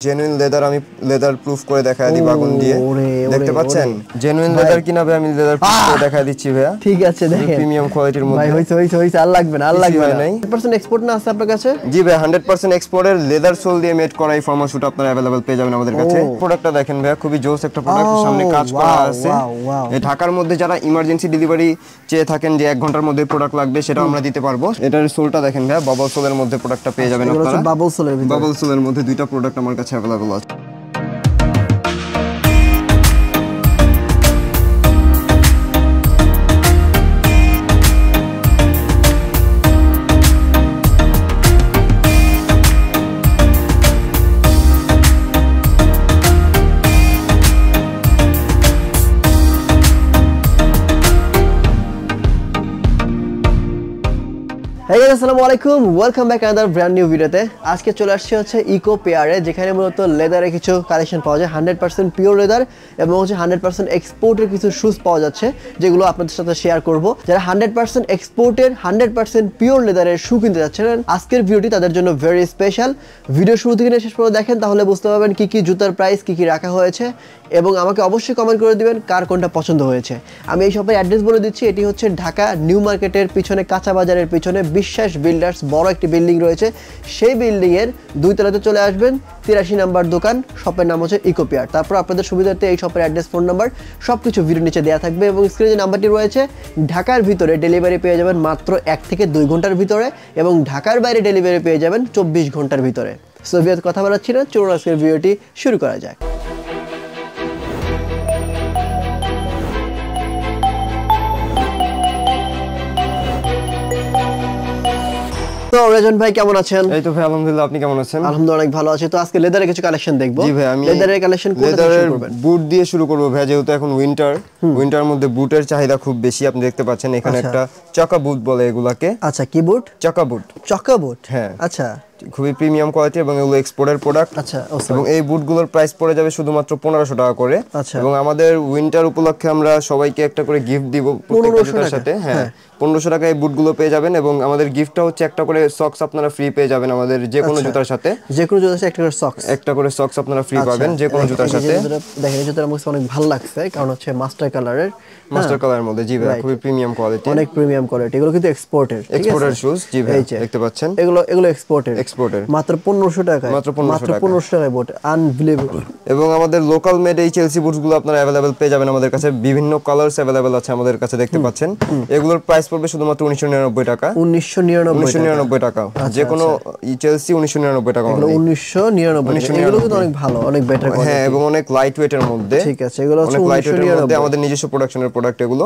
Genuine leather আমি leather proof করে দেখায় দিই বাগুন দিয়ে দেখতে পাচ্ছেন জেনুইন লেদার কিনা ভাই আমি লেদার প্রুফ করে দেখায় দিচ্ছি ভাইয়া ঠিক আছে দেখেন প্রিমিয়াম কোয়ালিটির মধ্যে ভাই হইছে আর লাগবে না 100% এক্সপোর্ট না আছে আপনার কাছে জি ভাই 100% এক্সপোর্টের লেদার সোল দিয়ে মেড করা এই ফর্মাল শুট আপনারা अवेलेबल পেয়ে যাবেন আমাদের কাছে প্রোডাক্টটা দেখেন ভাইয়া খুবই জোস একটা প্রোডাক্ট সামনে কাজ করা আছে এই ঢাকার মধ্যে যারা ইমার্জেন্সি ডেলিভারি চেয়ে থাকেন যে 1 ঘন্টার মধ্যে প্রোডাক্ট লাগবে সেটা আমরা দিতে পারবো এটার সোলটা দেখেন ভাইয়া বাবল সোলের মধ্যে প্রোডাক্টটা পেয়ে যাবেন আপনারা বাবল সোলের মধ্যে দুইটা প্রোডাক্ট আমার কাছে अवेलेबल আছে Hey guys, আসসালামু আলাইকুম welcome back another brand new ভিডিওতে আজকে চলে আসছে হচ্ছে ইকো পেয়ারে যেখানে মূলত লেদারের কিছু কালেকশন পাওয়া যায় 100% পিওর লেদার এবং হচ্ছে 100% এক্সপোর্টের কিছু শুজ পাওয়া যাচ্ছে যেগুলো আপনাদের সাথে শেয়ার করব যারা 100% এক্সপোর্টের 100% পিওর লেদারের শু কিনতে যাচ্ছেন আজকের ভিডিওটি তাদের জন্য ভেরি স্পেশাল ভিডিও শুরু থেকে শেষ পর্যন্ত দেখেন তাহলে বুঝতে পারবেন কি কি জুতার প্রাইস কি কি রাখা হয়েছে এবং আমাকে অবশ্যই কমেন্ট করে দিবেন কার কোনটা পছন্দ হয়েছে আমি এই শপের অ্যাড্রেস বলে দিচ্ছি এটি হচ্ছে ঢাকা নিউ মার্কেটের পিছনে কাঁচা বাজারের পিছনে বিশ্বাস বিল্ডার্স বড় একটি বিল্ডিং রয়েছে সেই বিল্ডিং এর দুই তলাতে চলে আসবেন 83 নাম্বার দোকান শপের নাম হচ্ছে ইকো পেয়ার তারপর আপনাদের সুবিধার্থে এই শপের অ্যাড্রেস ফোন নাম্বার সবকিছু ভিডিও নিচে দেওয়া থাকবে এবং স্ক্রিনে যে নাম্বারটি রয়েছে ঢাকার ভিতরে ডেলিভারি পেয়ে যাবেন মাত্র 1 থেকে 2 ঘন্টার ভিতরে এবং ঢাকার বাইরে ডেলিভারি পেয়ে যাবেন 24 ঘন্টার ভিতরে সো ভিউয়ার্স কথা বলাচ্ছি না চলুন আজকের ভিডিওটি শুরু করা যাক তো রেজন ভাই কেমন আছেন এই তো ভাই আলহামদুলিল্লাহ আপনি কেমন আছেন আলহামদুলিল্লাহ অনেক ভালো আছি তো আজকে লেদারের কিছু কালেকশন দেখব জি ভাই আমি লেদারের কালেকশন কোথা থেকে শুরু করবেন বুট দিয়ে শুরু করব ভাই যেহেতু এখন উইন্টার মধ্যে বুটের চাহিদা খুব বেশি আপনি দেখতে পাচ্ছেন এখানে একটা চাকা বুট বলে এগুলাকে আচ্ছা কি বুট চাকা বুট হ্যাঁ আচ্ছা খুবই প্রিমিয়াম কোয়ালিটি এবং এগুলো এক্সপোর্টের প্রোডাক্ট আচ্ছা এবং এই বুটগুলোর প্রাইস পড়ে যাবে শুধুমাত্র 1500 টাকা করে এবং আমাদের উইন্টার উপলক্ষে আমরা সবাইকে একটা করে গিফট দিব প্রত্যেকটার সাথে হ্যাঁ 1500 টাকায় এই বুটগুলো পেয়ে যাবেন এবং আমাদের গিফটটা হচ্ছে একটা করে সক্স আপনারা ফ্রি পেয়ে যাবেন আমাদের যে কোনো জুতার সাথে একটা করে সক্স আপনারা ফ্রি পাবেন যে কোনো জুতার সাথে দেখেন এই জুতাটা আমার অনেক ভালো লাগছে কারণ হচ্ছে মাস্টার কালারের মধ্যে জি ভাই খুবই প্রিমিয়াম কোয়ালিটি অনেক প্রিমিয়াম কোয়ালিটি এগুলো কিন্তু এক্সপোর্টের শুজ জি ভাই দেখতে পাচ্ছেন এগুলো এক্সপোর্টের মাত্র 1500 টাকায় মাত্র 1500 টাকায় বুট আনবিলিভেবল এবং আমাদের লোকাল মেড এই চেলসি বুটসগুলো আপনারা अवेलेबल পেয়ে যাবেন আমাদের কাছে বিভিন্ন কালারস अवेलेबल আছে আমাদের কাছে দেখতে পাচ্ছেন এগুলোর প্রাইস পড়বে শুধুমাত্র 1999 টাকা 1999 টাকা যে কোনো চেলসি 1999 টাকা এগুলো 1999 এগুলো কিন্তু অনেক ভালো অনেক বেটার কোয়ালিটি হ্যাঁ এবং অনেক লাইট ওয়েটের মধ্যে ঠিক আছে এগুলো হচ্ছে 1999 আমাদের নিজস্ব প্রোডাকশনের প্রোডাক্ট এগুলো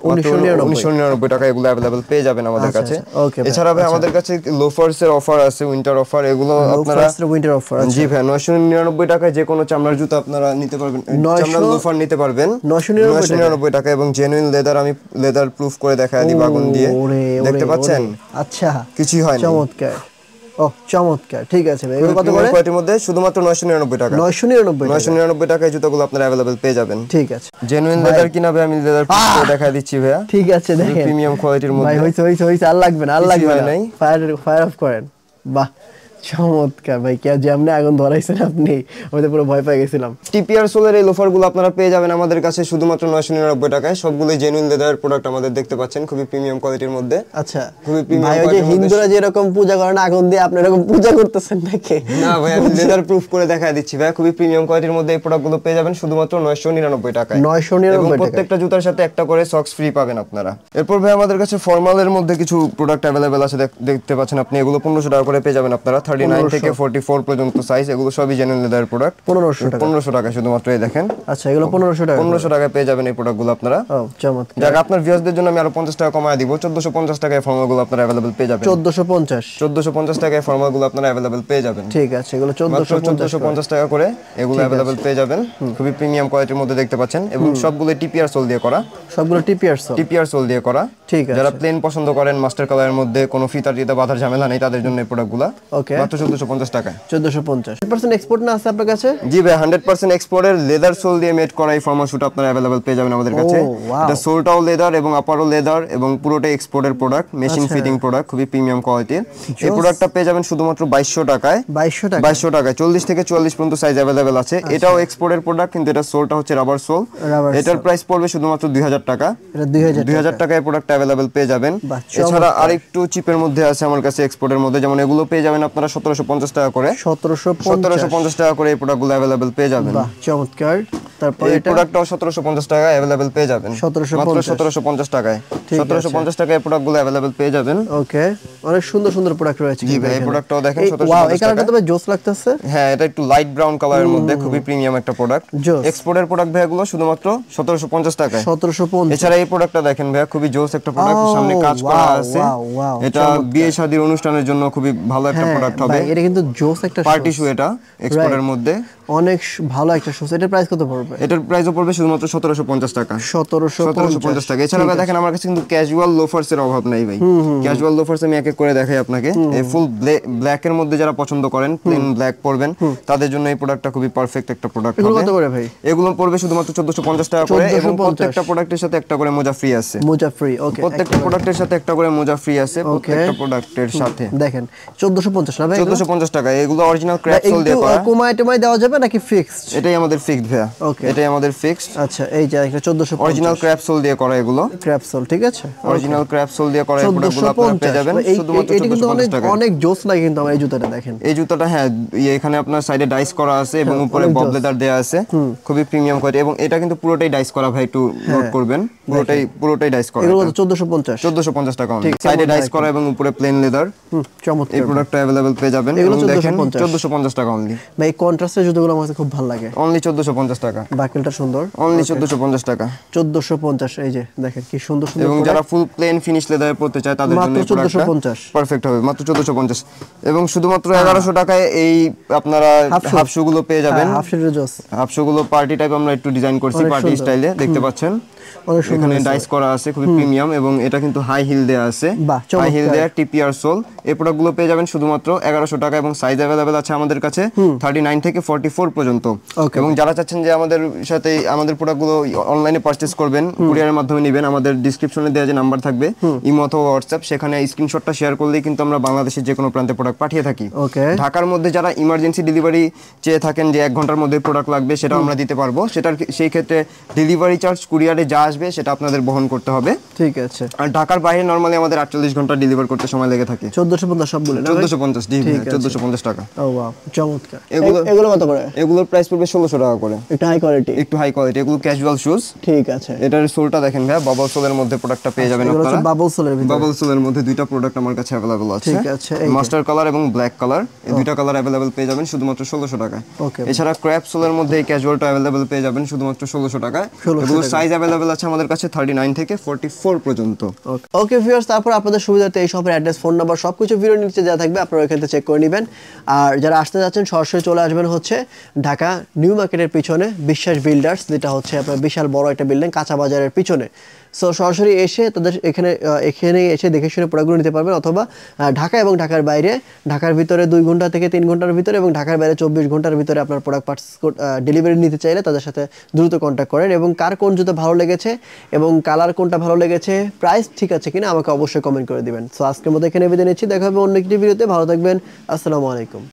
1999 টাকা এগুলো अवेलेबल পেয়ে যাবেন আমাদের কাছে এছাড়া ভাই আমাদের কাছে লোফার্সের অফার আছে উইন্টার অফার এগুলো আপনারা উইন্টার অফার জি ভাই 999 টাকায় যে কোনো চামড়ার জুতা আপনারা নিতে পারবেন চামড়ার লোফার নিতে পারবেন 999 টাকা এবং জেনুইন লেদার আমি লেদার প্রুফ করে দেখায় দিই বাগুন দিয়ে দেখতে পাচ্ছেন আচ্ছা কিছুই হয় না চমৎকার ঠিক আছে ভাই এগুলো কত করে কোয়ালিটির মধ্যে শুধুমাত্র 999 টাকা 999 টাকায় জুতাগুলো আপনারা अवेलेबल পেয়ে যাবেন ঠিক আছে জেনুইন লেদার কিনা ভাই আমি লেদার প্রুফ করে দেখায় দিচ্ছি ভাইয়া ঠিক আছে দেখেন প্রিমিয়াম কোয়ালিটির মধ্যে ভাই হইছে আর লাগবে না ফায়ার অফ করেন বাহ চমৎকার ভাই কে যেমন আগুন ধরাইছেন আপনি আমি তো পুরো ভয় পেয়ে গেছিলাম টিপিআর সোলের এই লোফারগুলো আপনারা পেয়ে যাবেন আমাদের কাছে শুধুমাত্র 999 টাকায় সবগুলোই জেনুইন লেদার প্রোডাক্ট আমাদের দেখতে পাচ্ছেন খুবই প্রিমিয়াম কোয়ালিটির মধ্যে আচ্ছা খুবই প্রিমিয়াম ভাই ওই যে হিন্দুরা যে এরকম পূজা করেন আগুন দিয়ে আপনি এরকম পূজা করতেছেন নাকি না ভাই আমি লেদার প্রুফ করে দেখায় দিচ্ছি ভাই খুবই প্রিমিয়াম কোয়ালিটির মধ্যে এই প্রোডাক্টগুলো পেয়ে যাবেন শুধুমাত্র 999 টাকায় 999 এবং প্রত্যেকটা জুতার সাথে একটা করে সক্স ফ্রি পাবেন আপনারা এরপর ভাই আমাদের কাছে ফর্মালের মধ্যে কিছু প্রোডাক্ট अवेलेबल আছে দেখতে পাচ্ছেন আপনি এগুলো 1500 টাকা করে পেয়ে যাবেন আপনারা 39 থেকে 44 পর্যন্ত সাইজ এগুলো সবই জেনুইন লেদার প্রোডাক্ট 1500 টাকা শুধুমাত্র এই দেখেন আচ্ছা এগুলো 1500 টাকায় পেয়ে যাবেন এই প্রোডাক্টগুলো আপনারা চমৎকার যাক আপনার ভিউয়ারদের জন্য আমি আরো 50 টাকা কমায় দিব 1450 টাকায় ফর্মালগুলো আপনারা अवेलेबल পেয়ে যাবেন 1450 টাকায় ফর্মালগুলো আপনারা अवेलेबल পেয়ে যাবেন ঠিক আছে এগুলো 1450 টাকা করে এগুলো अवेलेबल পেয়ে যাবেন খুবই প্রিমিয়াম কোয়ালিটির মধ্যে দেখতে পাচ্ছেন এবং সবগুলো টিপিআর সোল দিয়ে করা টিপিআর সোল দিয়ে করা ঠিক আছে যারা প্লেন পছন্দ করেন মাস্টার কালারের মধ্যে কোনো ফিতা টিতা বাঁধার ঝামেলা নেই তাদের জন্য এই প্রোডাক্টগুলো মাত্র 1450 টাকায়। 1450 100% এক্সপোর্ট না আছে আপনার কাছে? জি ভাই 100% এক্সপোর্টের লেদার সোল দিয়ে মেড করা এই ফর্মাল শুট আপনারা अवेलेबल পেয়ে যাবেন আমাদের কাছে। এটা সোলটাও লেদার এবং আপারও লেদার এবং পুরোটাই এক্সপোর্টের প্রোডাক্ট, মেশিন ফিটিং প্রোডাক্ট, খুবই প্রিমিয়াম কোয়ালিটির। এই প্রোডাক্টটা পেয়ে যাবেন শুধুমাত্র 2200 টাকায়। 2200 টাকায় 40 থেকে 44 পর্যন্ত সাইজ अवेलेबल আছে। এটাও এক্সপোর্টের প্রোডাক্ট, কিন্তু এটা সোলটা হচ্ছে রাবার সোল। এটার প্রাইস পড়বে শুধুমাত্র 2000 টাকা। এটা 2000 টাকায় এই প্রোডাক্টটা अवेलेबल পেয়ে যাবেন। এছাড়া আরেকটু চিপের মধ্যে আছে আমার কাছে এক্সপোর্টের মধ্যে, যেমন এগুলো পেয়ে যাবেন আপনারা 1750 টাকা করে। 1750 টাকা করে এই প্রোডাক্টগুলো अवेलेबल পেয়ে যাবেন। বাহ চমৎকার। তারপর এই প্রোডাক্টটাও 1750 টাকায় अवेलेबल পেয়ে যাবেন। মাত্র 1750 টাকায়। 1750 টাকায় এই প্রোডাক্টগুলো अवेलेबल পেয়ে যাবেন। ওকে, অনেক সুন্দর সুন্দর প্রোডাক্ট রয়েছে। জি ভাই এই প্রোডাক্টটাও দেখেন 1750 টাকা। ওয়াও, এই কালারটা তো জোস লাগতেছে। হ্যাঁ, এটা একটু লাইট ব্রাউন কালারের মধ্যে খুবই প্রিমিয়াম একটা প্রোডাক্ট। এক্সপোর্টের প্রোডাক্ট ভাই এগুলো শুধুমাত্র 1750 টাকায়। 1750। এছাড়া এই প্রোডাক্টটা দেখেন ভাই খুবই জোস একটা প্রোডাক্ট, সামনে কাজ করা আছে। এটা বিয়ে শাদীর অনুষ্ঠানের জন্য খুবই ভালো একটা প্রোডাক্ট হবে। এটা কিন্তু জোস একটা পার্টি শু, এটা এক্সপোর্টের মধ্যে অনেক ভালো একটা শু। এটার প্রাইস কত পড়বে? এটার প্রাইসও পড়বে শুধুমাত্র 1750 টাকা। 1750 টাকা। এছাড়া ভাই দেখেন আমার কাছে কিন্তু ক্যাজুয়াল লোফার্স এর অভাব নাই ভাই। ক্যাজুয়াল লোফার্স আমি এক এক করে দেখাই আপনাকে। এই ফুল ব্ল্যাক এর মধ্যে যারা পছন্দ করেন, প্লেন ব্ল্যাক পরবেন, তাদের জন্য এই প্রোডাক্টটা খুবই পারফেক্ট একটা প্রোডাক্ট হবে। এগুলো কত করে ভাই? এগুলো পড়বে শুধুমাত্র 1450 টাকা করে, এবং প্রত্যেকটা প্রোডাক্টের সাথে একটা করে মোজা ফ্রি আছে। মোজা ফ্রি, ওকে। প্রত্যেকটা প্রোডাক্টের সাথে একটা করে মোজা ফ্রি আছে প্রত্যেকটা প্রোডাক্টের সাথে। দেখেন 1450 না ভাই? 1450 টাকা। এগুলো অরিজিনাল ক্র্যাপ সোল দিয়ে করা। কমায় টমায় দেওয়া যাবে নাকি ফিক্সড? এটাই আমাদের ফিক্সড ভাইয়া। ওকে, এটাই আমাদের ফিক্সড। আচ্ছা, এই যে এটা 1450 অরিজিনাল ক্র্যাপ সোল দিয়ে করা এগুলো। ক্র্যাপ সোল, ঠিক আছে। অরিজিনাল ক্র্যাপ সোল দিয়ে করা এই প্রোডাক্টগুলো আপনারা পেয়ে যাবেন শুধুমাত্র 1450 টাকা। অনেক জোস লাগে কিন্তু আমার এই জুতাটা দেখেন। এই জুতাটা হ্যাঁ, এখানে আপনার সাইডে ডাইস করা আছে এবং উপরে বব লেদার দেয়া আছে, খুবই প্রিমিয়াম কোয়ালিটি। এবং এটা কিন্তু পুরোটাই ডাইস করা ভাই, একটু নোট করবেন, পুরোটাই ডাইস করা। এগুলো 1450 টাকা অনলি। সাইডে ডাইস করা এবং উপরে প্লেন লেদার। চমৎকার। এই প্রোডাক্টটা अवेलेबल পেয়ে যাবেন। এগুলো দেখেন 1450 টাকা অনলি। ভাই কন্ট্রাস্টের জুতোগুলো আমার কাছে খুব ভালো লাগে। অনলি 1450 টাকা। বাকেলটা সুন্দর। অনলি 1450 টাকা। 1450। এই যে দেখেন কি সুন্দর সুন্দর। এবং যারা ফুল প্লেন ফিনিশ লেদারে পড়তে চায় তাদের জন্য এই প্রোডাক্টটা পারফেক্ট হবে। মাত্র 1450। এবং শুধুমাত্র 1100 টাকায় এই আপনারা হাফ শু গুলো পেয়ে যাবেন। হাফ শু গুলো পার্টি টাইপ আমরা একটু ডিজাইন করছি, পার্টি স্টাইলে দেখতে পাচ্ছেন। এখানে ডাইস করা আছে, খুবই প্রিমিয়াম, এবং এটা কিন্তু হাই হিল দেয়া আছে। হাই হিল দেয়া টিপিআর সোল। এই প্রোডাক্টগুলো পেয়ে যাবেন শুধুমাত্র 1100 টাকা, এবং সাইজ अवेलेबल আছে আমাদের কাছে 39 থেকে 44 পর্যন্ত। এবং যারা চাচ্ছেন যে আমাদের সাথে আমাদের প্রোডাক্টগুলো অনলাইনে পারচেজ করবেন, কুরিয়ারের মাধ্যমে নেবেন, আমাদের ডেসক্রিপশনে দেওয়া যে নাম্বার থাকবে ইমো অথবা হোয়াটসঅ্যাপ, সেখানে স্ক্রিনশটটা শেয়ার করলেই কিন্তু আমরা বাংলাদেশের যে কোনো প্রান্তে প্রোডাক্ট পাঠিয়ে থাকি। ঢাকার মধ্যে যারা ইমার্জেন্সি ডেলিভারি চেয়ে থাকেন যে 1 ঘন্টার মধ্যে প্রোডাক্ট লাগবে, সেটা আমরা দিতে পারবো। সেই ক্ষেত্রে ডেলিভারি চার্জ কুরিয়ারে যা আসবে সেটা আপনাদের বহন করতে হবে। ঠিক আছে। আর ঢাকার বাইরে নরমালি আমাদের 48 ঘন্টা ডেলিভার করতে সময় লেগে থাকে। 1450 সবগুলো না? 1450, জি 1450 টাকা। ও ওয়াও, চমৎকার। এগুলো কত করে? এগুলোর প্রাইস পড়বে 1600 টাকা করে। একটু হাই কোয়ালিটি। এগুলো ক্যাজুয়াল শুজ। ঠিক আছে। এটার সোলটা দেখেন ভাই, বাবল সোলের মধ্যে প্রোডাক্টটা পেয়ে যাবেন আপনারা। বাবল সোলের ভিতরে। বাবল সোলের মধ্যে দুইটা প্রোডাক্ট আমার কাছে अवेलेबल আছে। ঠিক আছে। মাস্টার কালার এবং ব্ল্যাক কালার, এই দুইটা কালার अवेलेबल পেয়ে যাবেন শুধুমাত্র 1600 টাকায়। এছাড়া ক্র্যাপ সোলের মধ্যে এই ক্যাজুয়ালটা अवेलेबल পেয়ে যাবেন শুধুমাত্র 1600 টাকায়। এগুলোর সাইজ अवेलेबल আছে আমাদের কাছে 39 থেকে 44 পর্যন্ত। ওকে ভিউয়ার্স, তারপর আপনাদের সুবিধার্থে এই শপের অ্যাড্রেস, ফোন নাম্বার সবকিছু ভিডিওর নিচে দেওয়া থাকবে, আপনারা এখান থেকে চেক করে নেবেন। আর যারা আসতে যাচ্ছেন সরাসরি চলে আসবেন হচ্ছে ঢাকা নিউ মার্কেটের পিছনে বিশ্বাস বিল্ডার্স, যেটা হচ্ছে আপনার বিশাল বড় একটা বিল্ডিং কাঁচা বাজারের পিছনে। সো সরাসরি এসে তাদের এখানে এসে দেখে শুনে প্রোডাক্টগুলো নিতে পারবেন, অথবা ঢাকা এবং ঢাকার বাইরে, ঢাকার ভিতরে 2 ঘন্টা থেকে 3 ঘন্টার ভিতরে এবং ঢাকার বাইরে 24 ঘন্টার ভিতরে আপনার প্রোডাক্ট ডেলিভারি নিতে চাইলে তাদের সাথে দ্রুত কন্ট্যাক্ট করেন। এবং কার কোন জুতো ভালো লেগেছে এবং কালার কোনটা ভালো লেগেছে, প্রাইস ঠিক আছে কিনা আমাকে অবশ্যই কমেন্ট করে দিবেন। সো আজকের মতো এখানে বিদায় নিচ্ছি, দেখা হবে অন্য একটি ভিডিওতে। ভালো থাকবেন, আসসালামু আলাইকুম।